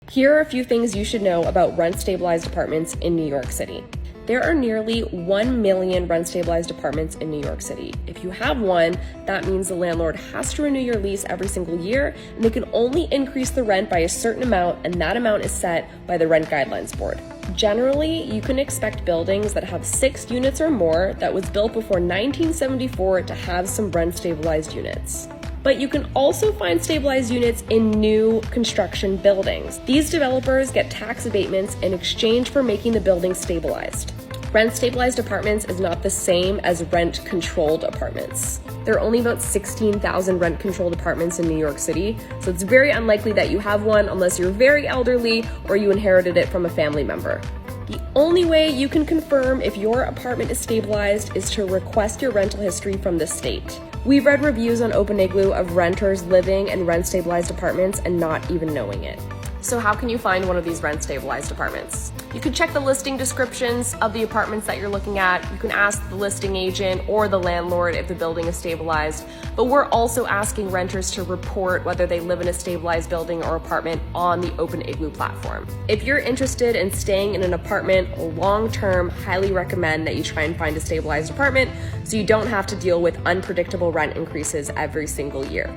Here are a few things you should know about rent-stabilized apartments in New York City. There are nearly 1 million rent-stabilized apartments in New York City. If you have one, that means the landlord has to renew your lease every single year, and they can only increase the rent by a certain amount, and that amount is set by the Rent Guidelines Board. Generally, you can expect buildings that have 6 units or more that was built before 1974 to have some rent-stabilized units. But you can also find stabilized units in new construction buildings. These developers get tax abatements in exchange for making the building stabilized. Rent-stabilized apartments is not the same as rent-controlled apartments. There are only about 16,000 rent-controlled apartments in New York City, so it's very unlikely that you have one unless you're very elderly or you inherited it from a family member. The only way you can confirm if your apartment is stabilized is to request your rental history from the state. We've read reviews on OpenIgloo of renters living in rent-stabilized apartments and not even knowing it. So how can you find one of these rent-stabilized apartments? You can check the listing descriptions of the apartments that you're looking at. You can ask the listing agent or the landlord if the building is stabilized. But we're also asking renters to report whether they live in a stabilized building or apartment on the OpenIgloo platform. If you're interested in staying in an apartment long-term, highly recommend that you try and find a stabilized apartment so you don't have to deal with unpredictable rent increases every single year.